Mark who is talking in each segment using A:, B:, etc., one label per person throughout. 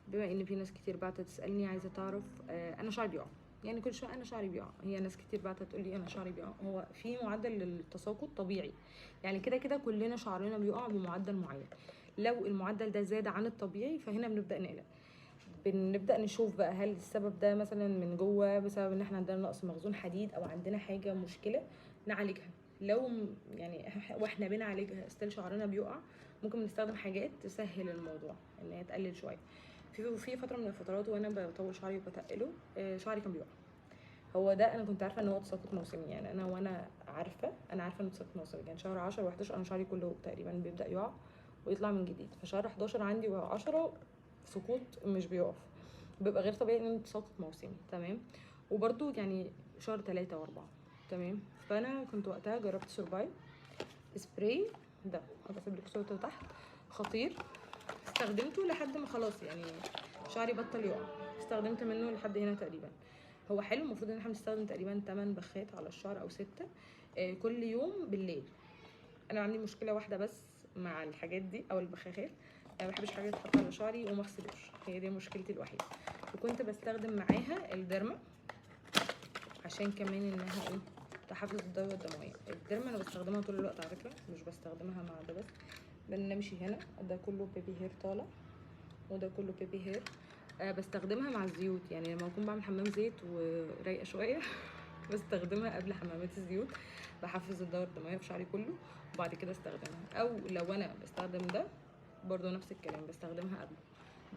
A: بما ان في ناس كتير بعتت تسالني عايزه تعرف انا شعري بيقع، يعني كل شويه انا شعري بيقع. هي ناس كتير بعتت تقول لي انا شعري بيقع. هو في معدل للتساقط طبيعي، يعني كده كده كلنا شعرنا بيقع بمعدل معين. لو المعدل ده زاد عن الطبيعي فهنا بنبدا نقلق، بنبدا نشوف بقى هل السبب ده مثلا من جوه بسبب ان احنا عندنا نقص مخزون حديد او عندنا حاجه مشكله نعالجها. لو يعني واحنا بنعالجها ستيل شعرنا بيقع، ممكن نستخدم حاجات تسهل الموضوع ان هي تقلل شويه. في فتره من الفترات وانا بطول شعري وبتقله شعري كان بيقع. هو ده انا كنت عارفه ان هو تساقط موسمي، يعني انا عارفه انه تساقط موسمي. كان شهر 10 و11 انا شعري كله تقريبا بيبدا يقع ويطلع من جديد، فشهر 11 عندي و10 سقوط مش بيقف، بيبقى غير طبيعي انه تساقط موسمي. تمام. وبرده يعني شهر 3 و4. تمام. فانا كنت وقتها جربت سورباي سبراي ده، هبسيب لك صورته تحت، خطير. استخدمته لحد ما خلاص يعني شعري بطل يقع، استخدمت منه لحد هنا تقريبا. هو حلو، المفروض ان احنا بنستخدم تقريبا 8 بخات على الشعر او 6 كل يوم بالليل. انا عندي مشكله واحده بس مع الحاجات دي او البخاخات، انا ما بحبش حاجه تتحط على شعري وما اغسلوش، هي دي مشكلتي الوحيده. وكنت بستخدم معاها الديرما عشان كمان انها ايه تحفز الدوره الدمويه. الديرما انا بستخدمها طول الوقت على فكره، مش بستخدمها مع ده بس. بنمشي هنا ده كله بيبي هير طالع وده كله بيبي هير. بستخدمها مع الزيوت، يعني لما اكون بعمل حمام زيت ورايقه شويه بستخدمها قبل حمامات الزيوت، بحفز الدوره الدمويه في شعري كله وبعد كده استخدمها. او لو انا بستخدم ده برضو نفس الكلام بستخدمها قبل،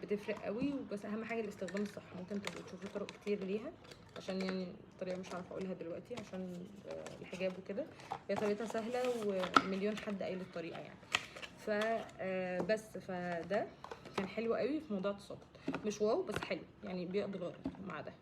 A: بتفرق قوي. بس اهم حاجه الاستخدام الصح. ممكن تبقوا تشوفوا طرق كتير ليها، عشان يعني طريقه مش عارفه اقولها دلوقتي عشان الحجاب وكده، هي طريقتها سهله ومليون حد قايل الطريقه يعني. بس فده كان حلو قوي في موضوع التساقط، مش واو بس حلو يعني بيقضي الغرض مع ده.